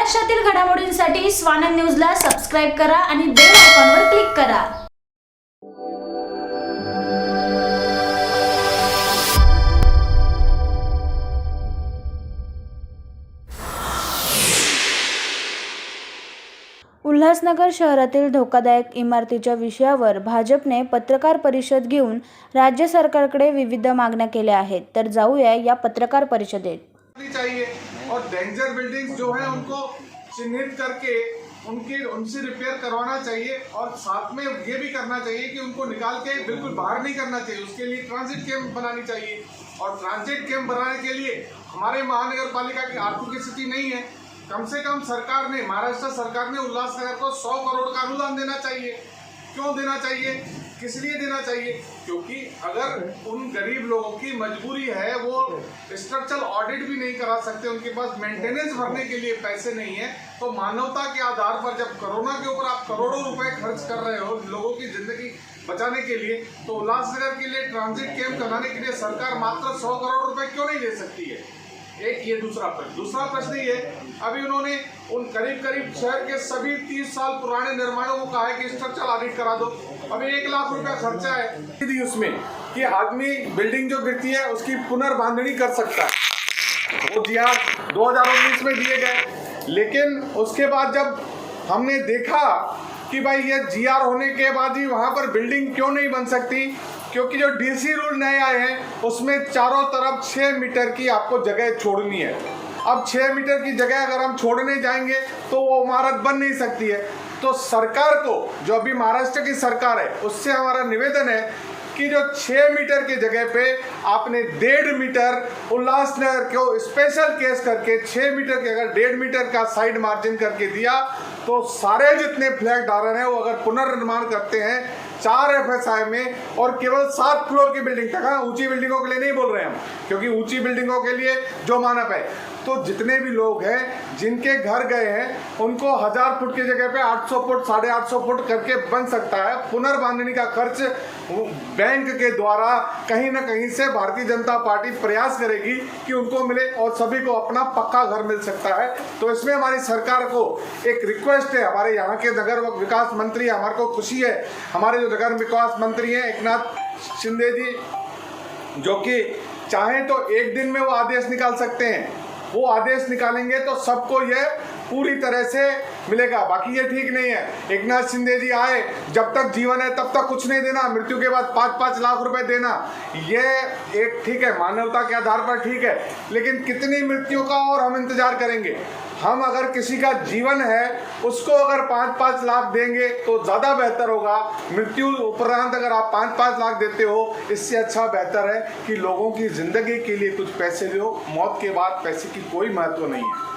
महाराष्ट्रातील घडामोडींसाठी स्वानंद न्यूजला सबस्क्राइब करा आणि बेल आयकॉनवर क्लिक करा। उल्हासनगर शहरातील धोकादायक इमारतीच्या विषयावर भाजपने पत्रकार परिषद घेऊन राज्य सरकारकडे विविध मागण्या केल्या आहेत। तर जाऊया या पत्रकार परिषदेत। चाहिए और डेंजर बिल्डिंग्स जो है उनको चिन्हित करके उनसे रिपेयर करवाना चाहिए और साथ में ये भी करना चाहिए कि उनको निकाल के बिल्कुल बाहर नहीं करना चाहिए। उसके लिए ट्रांजिट कैंप बनानी चाहिए और ट्रांजिट कैंप बनाने के लिए हमारे महानगर पालिका की आर्थिक स्थिति नहीं है। कम से कम सरकार ने, महाराष्ट्र सरकार ने उल्लासनगर को 100 करोड़ का अनुदान देना चाहिए। क्यों देना चाहिए, किस लिए देना चाहिए? क्योंकि अगर उन गरीब लोगों की मजबूरी है, वो स्ट्रक्चरल ऑडिट भी नहीं करा सकते, उनके पास मेंटेनेंस भरने के लिए पैसे नहीं है, तो मानवता के आधार पर जब कोरोना के ऊपर आप करोड़ों रुपए खर्च कर रहे हो लोगों की जिंदगी बचाने के लिए, तो उल्लासनगर के लिए ट्रांजिट कैंप कराने के लिए सरकार मात्र 100 करोड़ रुपए क्यों नहीं दे सकती है? एक ये दूसरा प्रश्न ये, अभी उन्होंने उन करीब शहर के सभी 30 साल पुराने निर्माणों को कहा है कि स्ट्रक्चरल ऑडिट करा दो। अभी 1 लाख रुपया खर्चा है उसमें कि आदमी बिल्डिंग जो गिरती है उसकी पुनर्बांधनी कर सकता है। वो जीआर 2019 में दिए गए, लेकिन उसके बाद जब हमने देखा कि भाई ये जीआर होने के बाद ही वहाँ पर बिल्डिंग क्यों नहीं बन सकती, क्योंकि जो डीसी रूल नए आए हैं उसमें चारों तरफ 6 मीटर की आपको जगह छोड़नी है। अब 6 मीटर की जगह अगर हम छोड़ने जाएंगे तो वो इमारत बन नहीं सकती है। तो सरकार को, जो अभी महाराष्ट्र की सरकार है, उससे हमारा निवेदन है कि जो 6 मीटर की जगह पे आपने 1.5 मीटर उल्लासनगर को स्पेशल केस करके 6 मीटर के अगर 1.5 मीटर का साइड मार्जिन करके दिया तो सारे जितने फ्लैट डालर हैं वो अगर पुनर्निर्माण करते हैं 4 FSI में और केवल 7 फ्लोर की बिल्डिंग तक, ऊंची बिल्डिंगों के लिए नहीं बोल रहे हैं हम, क्योंकि ऊंची बिल्डिंगों के लिए जो मानक है, तो जितने भी लोग हैं जिनके घर गए हैं उनको 1000 फुट की जगह पे 800 फुट 850 फुट करके बन सकता है। पुनर्बांधनी का खर्च बैंक के द्वारा कहीं ना कहीं से भारतीय जनता पार्टी प्रयास करेगी कि उनको मिले और सभी को अपना पक्का घर मिल सकता है। तो इसमें हमारी सरकार को एक रिक्वेस्ट है, हमारे यहाँ के नगर विकास मंत्री, हमारे को खुशी है, हमारे जो नगर विकास मंत्री हैं एकनाथ शिंदे जी, जो कि चाहें तो एक दिन में वो आदेश निकाल सकते हैं, वो आदेश निकालेंगे तो सबको ये पूरी तरह से मिलेगा। बाकी ये ठीक नहीं है, एकनाथ शिंदे जी आए, जब तक जीवन है तब तक कुछ नहीं देना, मृत्यु के बाद 5-5 लाख रुपए देना, ये एक ठीक है, मानवता के आधार पर ठीक है, लेकिन कितनी मृत्यु का और हम इंतजार करेंगे? हम अगर किसी का जीवन है उसको अगर 5-5 लाख देंगे तो ज़्यादा बेहतर होगा। मृत्यु उपरांत अगर आप 5-5 लाख देते हो, इससे अच्छा बेहतर है कि लोगों की ज़िंदगी के लिए कुछ पैसे दो। मौत के बाद पैसे की कोई महत्व नहीं है।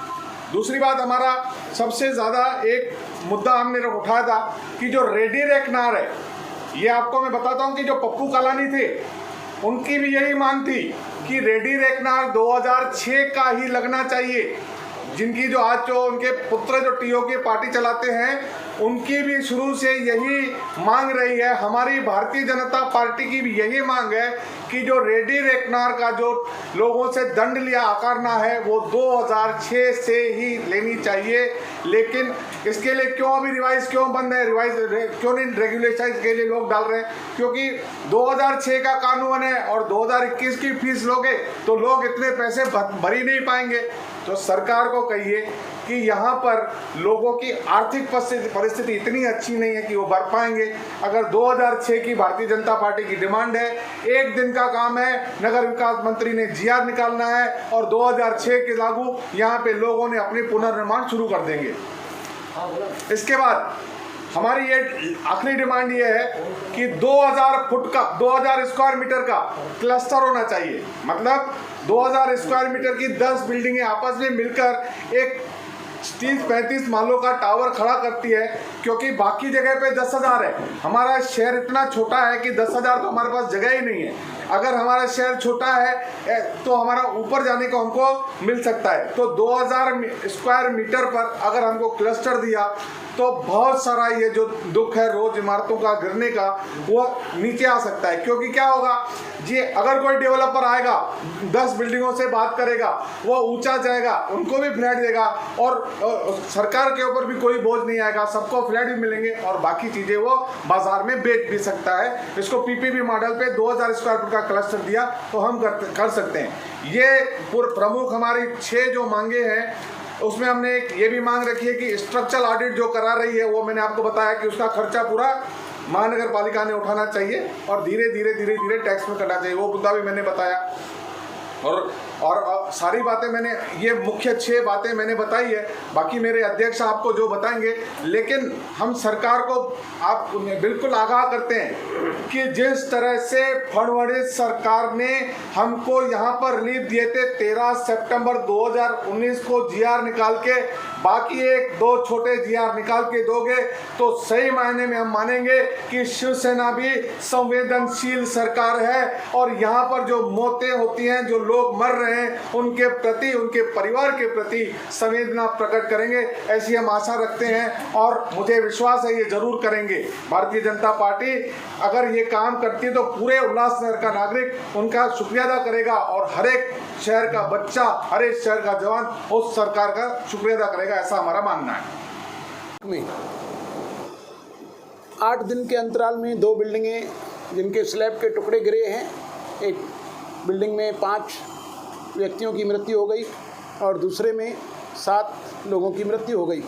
दूसरी बात, हमारा सबसे ज़्यादा एक मुद्दा हमने उठाया था कि जो रेडी रेकनर है, ये आपको मैं बताता हूँ कि जो पप्पू कलानी थे उनकी भी यही मांग थी कि रेडी रेकनर 2006 का ही लगना चाहिए। जिनकी जो आज जो उनके पुत्र जो टीओ की पार्टी चलाते हैं उनकी भी शुरू से यही मांग रही है। हमारी भारतीय जनता पार्टी की भी यही मांग है कि जो रेडी रेकनर का जो लोगों से दंड लिया आकारना है वो 2006 से ही लेनी चाहिए। लेकिन इसके लिए क्यों अभी रिवाइज क्यों बंद है, रिवाइज क्यों नहीं रेगुलेशन के लिए लोग डाल रहे हैं? क्योंकि 2006 का कानून है और 2021 की फीस लोगे तो लोग इतने पैसे भर ही नहीं पाएंगे। तो सरकार को कहिए कि यहाँ पर लोगों की आर्थिक परिस्थिति इतनी अच्छी नहीं है कि वो भर पाएंगे। अगर 2006 की भारतीय जनता पार्टी की डिमांड है, एक दिन का काम है, नगर विकास मंत्री ने जीआर निकालना है और 2006 के लागू यहाँ पे लोगों ने अपनी पुनर्निर्माण शुरू कर देंगे। इसके बाद हमारी ये आखिरी डिमांड ये है कि 2000 फुट का 2000 स्क्वायर मीटर का क्लस्टर होना चाहिए। मतलब 2000 स्क्वायर मीटर की 10 बिल्डिंगें आपस में मिलकर एक 30-35 मालों का टावर खड़ा करती है, क्योंकि बाकी जगह पे 10,000 है। हमारा शहर इतना छोटा है कि 10,000 तो हमारे पास जगह ही नहीं है। अगर हमारा शहर छोटा है तो हमारा ऊपर जाने को हमको मिल सकता है। तो 2000 स्क्वायर मीटर पर अगर हमको क्लस्टर दिया तो बहुत सारा ये जो दुख है रोज इमारतों का गिरने का वो नीचे आ सकता है। क्योंकि क्या होगा जी, अगर कोई डेवलपर आएगा 10 बिल्डिंगों से बात करेगा, वो ऊंचा जाएगा, उनको भी फ्लैट देगा और सरकार के ऊपर भी कोई बोझ नहीं आएगा, सबको फ्लैट भी मिलेंगे और बाकी चीजें वो बाजार में बेच भी सकता है। इसको पीपीपी मॉडल पे 2000 स्क्वायर फुट का क्लस्टर दिया तो हम कर सकते हैं। ये प्रमुख हमारी 6 जो मांगे हैं उसमें हमने एक ये भी मांग रखी है कि स्ट्रक्चरल ऑडिट जो करा रही है वो मैंने आपको बताया कि उसका खर्चा पूरा महानगर पालिका ने उठाना चाहिए और धीरे धीरे टैक्स में करना चाहिए, वो मुद्दा भी मैंने बताया। और सारी बातें मैंने ये मुख्य 6 बातें मैंने बताई है, बाकी मेरे अध्यक्ष आपको जो बताएंगे। लेकिन हम सरकार को आप बिल्कुल आगाह करते हैं कि जिस तरह से फडणवीस सरकार ने हमको यहाँ पर रिलीफ दिए थे 13 सितंबर 2019 को जीआर निकाल के, बाकी 1-2 छोटे जीआर निकाल के दोगे तो सही मायने में हम मानेंगे कि शिवसेना भी संवेदनशील सरकार है और यहाँ पर जो मौतें होती हैं, जो लोग मर रहे हैं, उनके प्रति, उनके परिवार के प्रति संवेदना प्रकट करेंगे, ऐसी हम आशा रखते हैं और मुझे विश्वास है ये जरूर करेंगे। भारतीय जनता पार्टी अगर ये काम करती है तो पूरे उल्लासनगर का नागरिक उनका शुक्रिया अदा करेगा और हर एक शहर का बच्चा, हर एक शहर का जवान उस सरकार का शुक्रिया अदा करेगा, ऐसा हमारा मानना है। 8 दिन के अंतराल में 2 बिल्डिंगें जिनके स्लैब के टुकड़े गिरे हैं, एक बिल्डिंग में 5 व्यक्तियों की मृत्यु हो गई और दूसरे में 7 लोगों की मृत्यु हो गई।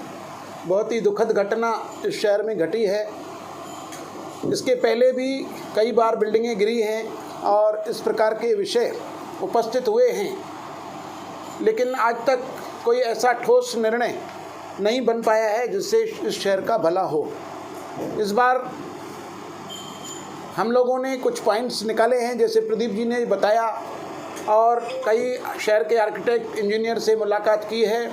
बहुत ही दुखद घटना इस शहर में घटी है। इसके पहले भी कई बार बिल्डिंगें गिरी हैं और इस प्रकार के विषय उपस्थित हुए हैं, लेकिन आज तक कोई ऐसा ठोस निर्णय नहीं बन पाया है जिससे इस शहर का भला हो। इस बार हम लोगों ने कुछ पॉइंट्स निकाले हैं, जैसे प्रदीप जी ने बताया, और कई शहर के आर्किटेक्ट, इंजीनियर से मुलाकात की है।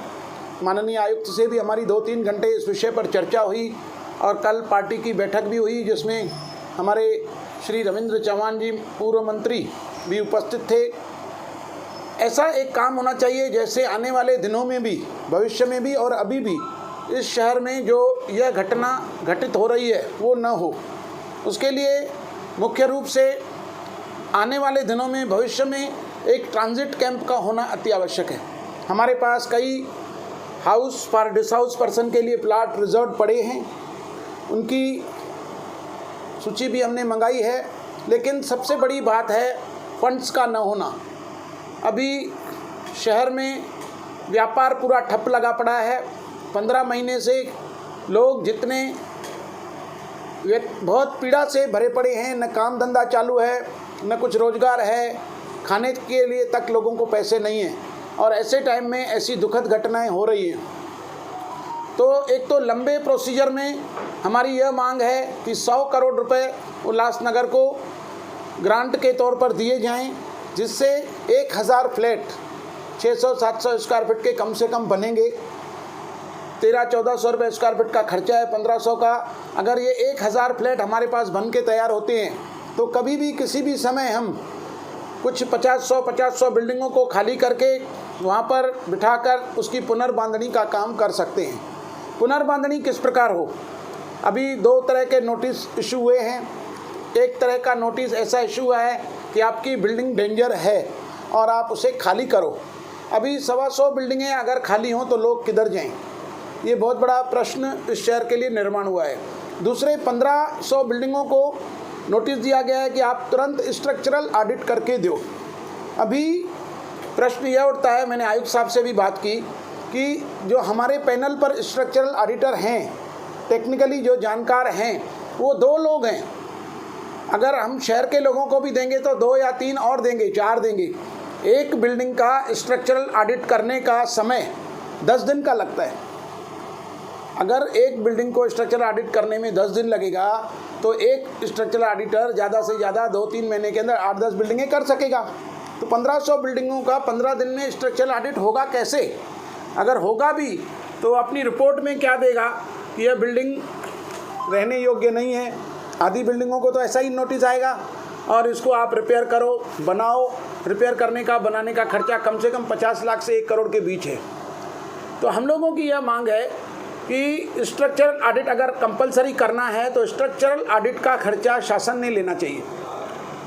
माननीय आयुक्त से भी हमारी 2-3 घंटे इस विषय पर चर्चा हुई और कल पार्टी की बैठक भी हुई जिसमें हमारे श्री रविंद्र चौहान जी पूर्व मंत्री भी उपस्थित थे। ऐसा एक काम होना चाहिए जैसे आने वाले दिनों में भी, भविष्य में भी और अभी भी इस शहर में जो यह घटना घटित हो रही है वो न हो। उसके लिए मुख्य रूप से आने वाले दिनों में, भविष्य में एक ट्रांजिट कैंप का होना अति आवश्यक है। हमारे पास कई हाउस फॉर डिसहाउस पर्सन के लिए प्लाट रिजर्व पड़े हैं, उनकी सूची भी हमने मंगाई है। लेकिन सबसे बड़ी बात है फंड्स का न होना। अभी शहर में व्यापार पूरा ठप लगा पड़ा है। 15 महीने से लोग जितने बहुत पीड़ा से भरे पड़े हैं, न काम धंधा चालू है, न कुछ रोजगार है, खाने के लिए तक लोगों को पैसे नहीं हैं और ऐसे टाइम में ऐसी दुखद घटनाएं हो रही हैं। तो एक तो लंबे प्रोसीजर में हमारी यह मांग है कि 100 करोड़ रुपए उल्लासनगर को ग्रांट के तौर पर दिए जाएं, जिससे 1000 फ्लैट 600-700 स्क्वायर फीट के कम से कम बनेंगे। 1300-1400 रुपये स्क्वायर फीट का खर्चा है, 1500 का। अगर ये 1000 फ्लैट हमारे पास बन के तैयार होते हैं तो कभी भी किसी भी समय हम कुछ 50-100 बिल्डिंगों को खाली करके वहाँ पर बिठाकर उसकी पुनर्बांधनी का काम कर सकते हैं। पुनर्बांधनी किस प्रकार हो? अभी 2 तरह के नोटिस इशू हुए हैं। एक तरह का नोटिस ऐसा इशू हुआ है कि आपकी बिल्डिंग डेंजर है और आप उसे खाली करो। अभी 125 बिल्डिंगें अगर खाली हों तो लोग किधर जाएं? ये बहुत बड़ा प्रश्न इस शहर के लिए निर्माण हुआ है। दूसरे 1500 बिल्डिंगों को नोटिस दिया गया है कि आप तुरंत स्ट्रक्चरल ऑडिट करके दो। अभी प्रश्न यह उठता है, मैंने आयुक्त साहब से भी बात की, कि जो हमारे पैनल पर स्ट्रक्चरल ऑडिटर हैं, टेक्निकली जो जानकार हैं, वो 2 लोग हैं। अगर हम शहर के लोगों को भी देंगे तो 2 या 3 और देंगे, 4 देंगे। एक बिल्डिंग का स्ट्रक्चरल ऑडिट करने का समय 10 दिन का लगता है। अगर एक बिल्डिंग को स्ट्रक्चरल ऑडिट करने में 10 दिन लगेगा तो एक स्ट्रक्चरल ऑडिटर ज़्यादा से ज़्यादा 2-3 महीने के अंदर 8-10 बिल्डिंगें कर सकेगा। तो 1500 बिल्डिंगों का 15 दिन में स्ट्रक्चरल ऑडिट होगा कैसे? अगर होगा भी तो अपनी रिपोर्ट में क्या देगा कि यह बिल्डिंग रहने योग्य नहीं है। आधी बिल्डिंगों को तो ऐसा ही नोटिस आएगा और इसको आप रिपेयर करो, बनाओ। रिपेयर करने का, बनाने का खर्चा कम से कम 50 लाख से 1 करोड़ के बीच है। तो हम लोगों की यह मांग है कि स्ट्रक्चरल ऑडिट अगर कंपलसरी करना है तो स्ट्रक्चरल ऑडिट का खर्चा शासन ने लेना चाहिए।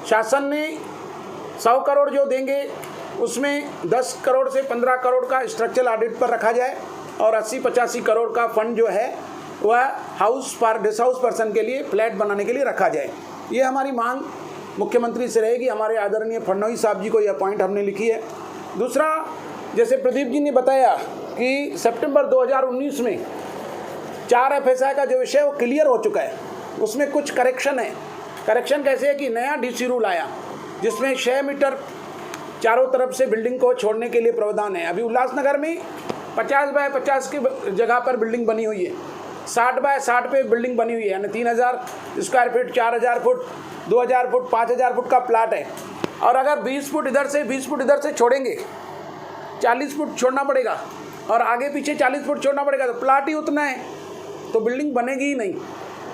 शासन ने 100 करोड़ जो देंगे उसमें 10 करोड़ से 15 करोड़ का स्ट्रक्चरल ऑडिट पर रखा जाए और 80-85 करोड़ का फंड जो है वह house for this house person के लिए, फ्लैट बनाने के लिए रखा जाए। ये हमारी मांग मुख्यमंत्री से रहेगी। हमारे आदरणीय फडणवीस साहब जी को यह पॉइंट हमने लिखी है। दूसरा, जैसे प्रदीप जी ने बताया कि सितंबर 2019 में 4 FSI का जो विषय वो क्लियर हो चुका है, उसमें कुछ करेक्शन है। करेक्शन कैसे है कि नया DC रूल आया जिसमें 6 मीटर चारों तरफ से बिल्डिंग को छोड़ने के लिए प्रावधान है। अभी उल्लासनगर में 50 बाय 50 की जगह पर बिल्डिंग बनी हुई है, 60 बाय 60 पे बिल्डिंग बनी हुई है, यानी 3000 square feet, 4000 foot, 2000 foot, 5000 foot का प्लाट है। और अगर 20 फुट इधर से 20 फुट इधर से छोड़ेंगे, 40 फुट छोड़ना पड़ेगा और आगे पीछे 40 फुट छोड़ना पड़ेगा, तो प्लाट ही उतना है, तो बिल्डिंग बनेगी ही नहीं।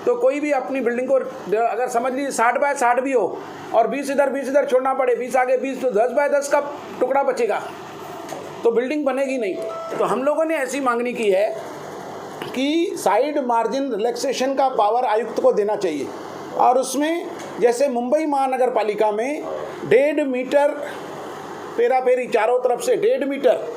तो कोई भी अपनी बिल्डिंग को अगर समझ लीजिए 60 बाय 60 भी हो और 20 इधर छोड़ना पड़े, 20 आगे 20, तो 10 बाय 10 का टुकड़ा बचेगा, तो बिल्डिंग बनेगी नहीं। तो हम लोगों ने ऐसी मांगनी की है कि साइड मार्जिन रिलैक्सेशन का पावर आयुक्त को देना चाहिए और उसमें जैसे मुंबई महानगर पालिका में 1.5 मीटर पेरा पेरी चारों तरफ से 1.5 मीटर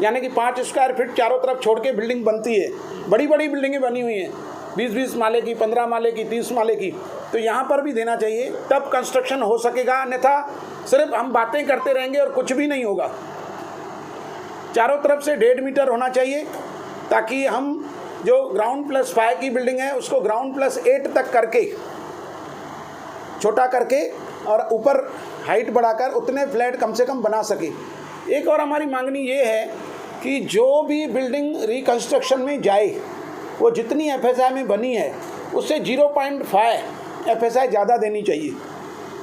यानी कि 5 स्क्वायर फीट चारों तरफ छोड़ के बिल्डिंग बनती है। बड़ी बड़ी बिल्डिंगें बनी हुई हैं, 20-20 माले की, 15 माले की, 30 माले की, तो यहाँ पर भी देना चाहिए, तब कंस्ट्रक्शन हो सकेगा। अन्यथा सिर्फ हम बातें करते रहेंगे और कुछ भी नहीं होगा। चारों तरफ से 1.5 मीटर होना चाहिए ताकि हम जो ग्राउंड +5 की बिल्डिंग है उसको ग्राउंड +8 तक करके, छोटा करके और ऊपर हाइट बढ़ाकर उतने फ्लैट कम से कम बना सके। एक और हमारी मांगनी ये है कि जो भी बिल्डिंग रिकंस्ट्रक्शन में जाए वो जितनी FSI में बनी है उससे 0.5 FSI ज़्यादा देनी चाहिए।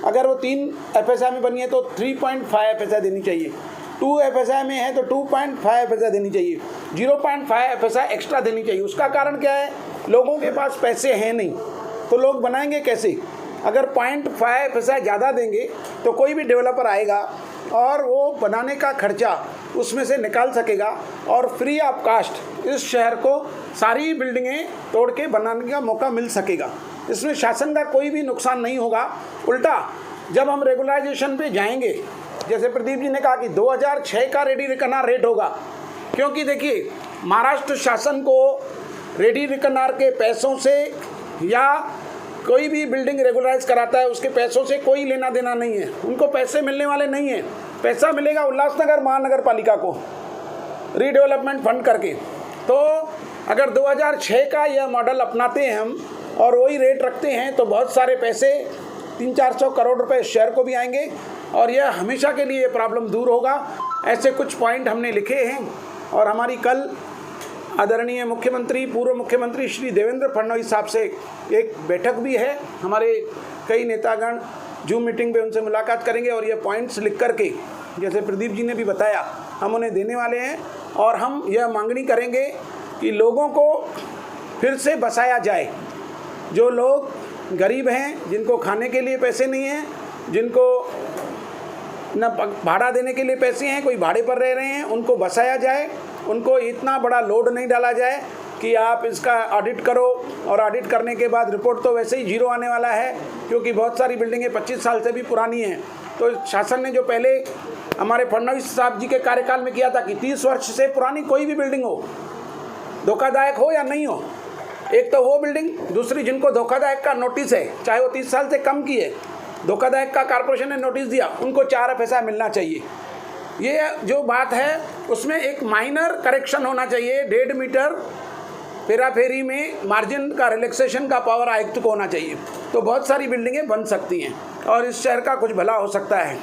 अगर वो 3 FSI में बनी है तो 3.5 FSI देनी चाहिए, 2 FSI में है तो 2.5 FSI देनी चाहिए, 0.5 FSI एक्स्ट्रा देनी चाहिए। उसका कारण क्या है? लोगों के पास पैसे हैं नहीं, तो लोग बनाएंगे कैसे? अगर 0.5 FSI ज़्यादा देंगे तो कोई भी डेवलपर आएगा और वो बनाने का खर्चा उसमें से निकाल सकेगा और फ्री ऑफ कास्ट इस शहर को सारी बिल्डिंगें तोड़ के बनाने का मौका मिल सकेगा। इसमें शासन का कोई भी नुकसान नहीं होगा। उल्टा जब हम रेगुलराइजेशन पे जाएंगे, जैसे प्रदीप जी ने कहा कि 2006 का रेडी रिकनार रेट होगा, क्योंकि देखिए महाराष्ट्र शासन को रेडी रिकनार के पैसों से या कोई भी बिल्डिंग रेगुलराइज कराता है उसके पैसों से कोई लेना देना नहीं है, उनको पैसे मिलने वाले नहीं हैं। पैसा मिलेगा उल्लासनगर महानगर पालिका को रीडेवलपमेंट फंड करके। तो अगर 2006 का यह मॉडल अपनाते हैं हम और वही रेट रखते हैं तो बहुत सारे पैसे 300-400 करोड़ रुपए शहर को भी आएंगे और यह हमेशा के लिए ये प्रॉब्लम दूर होगा। ऐसे कुछ पॉइंट हमने लिखे हैं और हमारी कल आदरणीय मुख्यमंत्री, पूर्व मुख्यमंत्री श्री देवेंद्र फडणवीस साहब से एक बैठक भी है। हमारे कई नेतागण जूम मीटिंग पे उनसे मुलाकात करेंगे और ये पॉइंट्स लिख करके, जैसे प्रदीप जी ने भी बताया, हम उन्हें देने वाले हैं और हम यह मांगनी करेंगे कि लोगों को फिर से बसाया जाए। जो लोग गरीब हैं, जिनको खाने के लिए पैसे नहीं हैं, जिनको न भाड़ा देने के लिए पैसे हैं, कोई भाड़े पर रह रहे हैं, उनको बसाया जाए। उनको इतना बड़ा लोड नहीं डाला जाए कि आप इसका ऑडिट करो और ऑडिट करने के बाद रिपोर्ट तो वैसे ही 0 आने वाला है, क्योंकि बहुत सारी बिल्डिंगें 25 साल से भी पुरानी हैं। तो शासन ने जो पहले हमारे फडणवीस साहब जी के कार्यकाल में किया था कि 30 वर्ष से पुरानी कोई भी बिल्डिंग हो, धोखादायक हो या नहीं हो, एक तो वो बिल्डिंग, दूसरी जिनको धोखादायक का नोटिस है, चाहे वो 30 साल से कम की है, धोखादायक का कॉर्पोरेशन ने नोटिस दिया, उनको 4 FSI मिलना चाहिए। ये जो बात है उसमें एक माइनर करेक्शन होना चाहिए। 1.5 मीटर फेरा फेरी में मार्जिन का रिलैक्सेशन का पावर आयुक्त को होना चाहिए, तो बहुत सारी बिल्डिंगें बन सकती हैं और इस शहर का कुछ भला हो सकता है।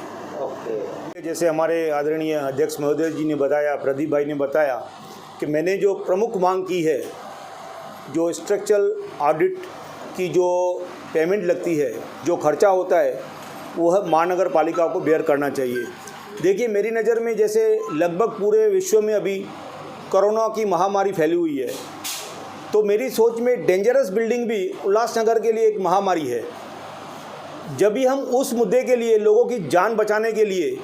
जैसे हमारे आदरणीय अध्यक्ष महोदय जी ने बताया, प्रदीप भाई ने बताया कि मैंने जो प्रमुख मांग की है, जो स्ट्रक्चरल ऑडिट की जो पेमेंट लगती है, जो खर्चा होता है, वह महानगर पालिका को बेयर करना चाहिए। देखिए मेरी नज़र में जैसे लगभग पूरे विश्व में अभी कोरोना की महामारी फैली हुई है, तो मेरी सोच में डेंजरस बिल्डिंग भी उल्लासनगर के लिए एक महामारी है। जब भी हम उस मुद्दे के लिए लोगों की जान बचाने के लिए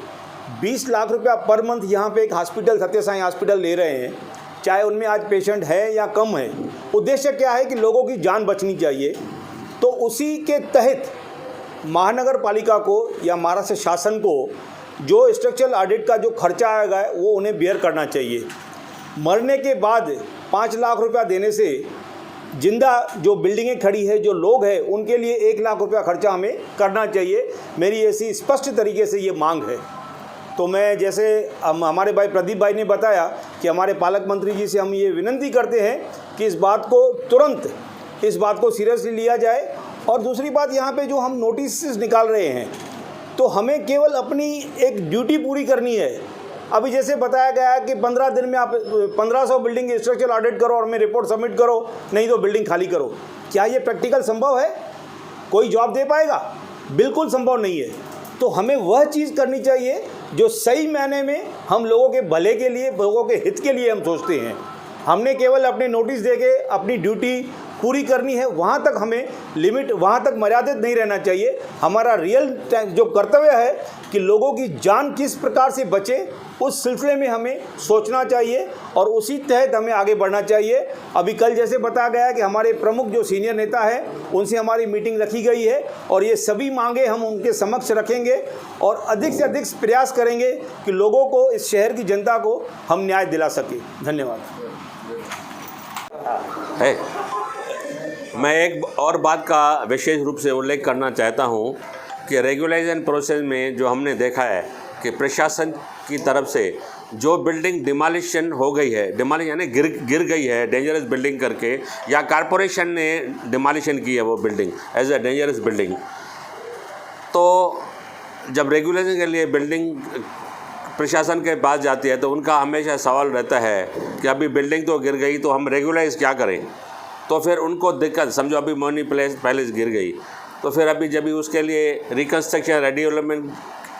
20 लाख रुपया पर मंथ यहाँ पे एक हॉस्पिटल सत्य साई हॉस्पिटल ले रहे हैं, चाहे उनमें आज पेशेंट है या कम है, उद्देश्य क्या है कि लोगों की जान बचनी चाहिए। तो उसी के तहत महानगर पालिका को या महाराष्ट्र शासन को जो स्ट्रक्चरल ऑडिट का जो खर्चा आएगा वो उन्हें बेयर करना चाहिए। मरने के बाद 5 लाख रुपया देने से जिंदा जो बिल्डिंगें खड़ी है, जो लोग हैं, उनके लिए 1 लाख रुपया खर्चा हमें करना चाहिए। मेरी ऐसी स्पष्ट तरीके से ये मांग है। तो मैं जैसे हमारे भाई प्रदीप भाई ने बताया कि हमारे पालक मंत्री जी से हम ये विनती करते हैं कि इस बात को तुरंत सीरियसली लिया जाए। और दूसरी बात, यहाँ पे जो हम नोटिस निकाल रहे हैं तो हमें केवल अपनी एक ड्यूटी पूरी करनी है। अभी जैसे बताया गया है कि 15 दिन में आप 1500 बिल्डिंग स्ट्रक्चरल ऑडिट करो और मैं रिपोर्ट सबमिट करो, नहीं तो बिल्डिंग खाली करो। क्या ये प्रैक्टिकल संभव है? कोई जवाब दे पाएगा? बिल्कुल संभव नहीं है। तो हमें वह चीज़ करनी चाहिए जो सही मायने में हम लोगों के भले के लिए, लोगों के हित के लिए हम सोचते हैं। हमने केवल अपने नोटिस देके अपनी ड्यूटी पूरी करनी है, वहाँ तक हमें लिमिट, वहाँ तक मर्यादित नहीं रहना चाहिए। हमारा रियल जो कर्तव्य है कि लोगों की जान किस प्रकार से बचे, उस सिलसिले में हमें सोचना चाहिए और उसी तहत हमें आगे बढ़ना चाहिए। अभी कल जैसे बताया गया कि हमारे प्रमुख जो सीनियर नेता हैं उनसे हमारी मीटिंग रखी गई है और ये सभी मांगे हम उनके समक्ष रखेंगे और अधिक से अधिक प्रयास करेंगे कि लोगों को, इस शहर की जनता को हम न्याय दिला सकें। धन्यवाद। मैं एक और बात का विशेष रूप से उल्लेख करना चाहता हूं कि रेगुलेशन प्रोसेस में जो हमने देखा है कि प्रशासन की तरफ से जो बिल्डिंग डिमोलिशन हो गई है, डिमोलिशन यानी गिर गई है डेंजरस बिल्डिंग करके, या कॉरपोरेशन ने डिमोलिशन की है वो building as a dangerous building, तो जब रेगुलेशन के लिए बिल्डिंग प्रशासन के पास जाती है तो उनका हमेशा सवाल रहता है कि अभी बिल्डिंग तो गिर गई तो हम रेगुलाइज क्या करें। तो फिर उनको दिक्कत, समझो अभी मोनी पैलेस गिर गई तो फिर अभी जब भी उसके लिए रिकन्स्ट्रक्शन रेडियोलमेंट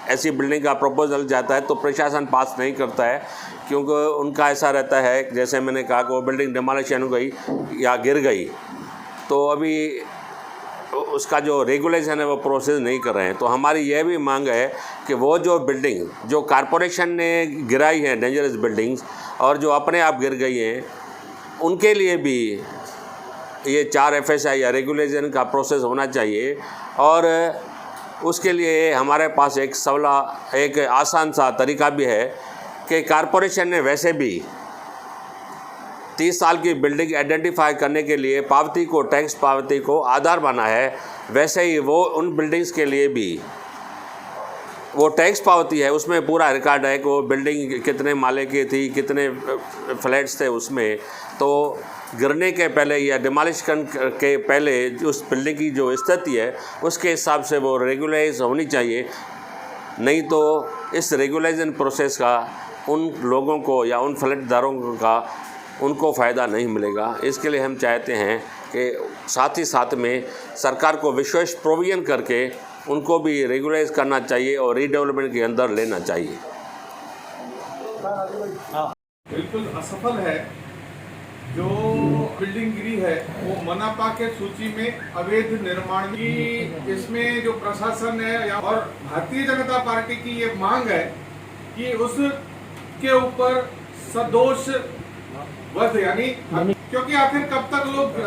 ऐसी बिल्डिंग का प्रपोजल जाता है तो प्रशासन पास नहीं करता है, क्योंकि उनका ऐसा रहता है, जैसे मैंने कहा कि वो बिल्डिंग डिमोलिशन हो गई या गिर गई तो अभी उसका जो रेगुलेशन है वो प्रोसेस नहीं कर रहे हैं। तो हमारी यह भी मांग है कि वो जो बिल्डिंग जो कॉरपोरेशन ने गिराई है डेंजरस बिल्डिंग्स और जो अपने आप गिर गई हैं, उनके लिए भी ये 4 FSI या रेगुलेशन का प्रोसेस होना चाहिए। और उसके लिए हमारे पास एक आसान सा तरीका भी है कि कॉरपोरेशन ने वैसे भी 30 साल की बिल्डिंग आइडेंटिफाई करने के लिए टैक्स पावती को आधार बना है, वैसे ही वो उन बिल्डिंग्स के लिए भी वो टैक्स पावती है, उसमें पूरा रिकॉर्ड है कि वो बिल्डिंग कितने माले की थी, कितने फ्लैट्स थे उसमें। तो गिरने के पहले या डिमोलिशन के पहले उस बिल्डिंग की जो स्थिति है उसके हिसाब से वो रेगुलाइज होनी चाहिए, नहीं तो इस रेगुलाइजेशन प्रोसेस का उन लोगों को या उन फ्लैटदारों का उनको फ़ायदा नहीं मिलेगा। इसके लिए हम चाहते हैं कि साथ ही साथ में सरकार को विशेष प्रोविजन करके उनको भी रेगुलाइज करना चाहिए और रीडेवलपमेंट के अंदर लेना चाहिए। बिल्कुल असफल है। जो बिल्डिंग गिरी है वो मनपा के सूची में अवैध निर्माण की, इसमें जो प्रशासन है और भारतीय जनता पार्टी की ये मांग है कि उसके ऊपर सदोष वध, यानी क्योंकि आखिर कब तक लोग,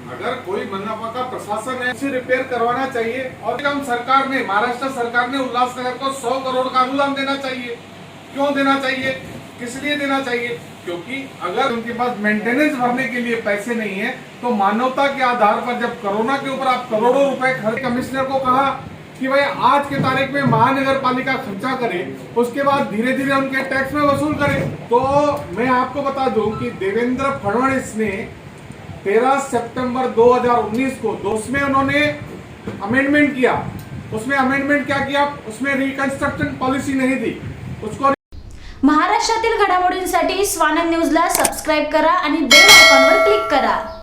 अगर कोई मनपा का प्रशासन है उसे रिपेयर करवाना चाहिए। और सरकार ने, महाराष्ट्र सरकार ने उल्लासनगर को 100 करोड़ का अनुदान देना चाहिए। क्यों देना चाहिए, किस लिए देना चाहिए? क्योंकि अगर उनके पास मेंटेनेंस भरने के लिए पैसे नहीं है तो मानवता के आधार पर जब कोरोना के ऊपर आप करोड़ों रुपए खर्च, कमिश्नर को कहा कि भाई आज के तारीख में महानगर पालिका खर्चा करे, उसके बाद धीरे धीरे उनके टैक्स में वसूल करे। तो मैं आपको बता दूं कि देवेंद्र फडणवीस ने 13 सितंबर 2019 को उसमें उन्होंने अमेंडमेंट किया। उसमें अमेंडमेंट क्या किया, उसमें रिकन्स्ट्रक्शन पॉलिसी नहीं थी उसको। महाराष्ट्रातील घडामोडींसाठी स्वानंद न्यूजला सबस्क्राईब करा आणि बेल आयकॉनवर क्लिक करा।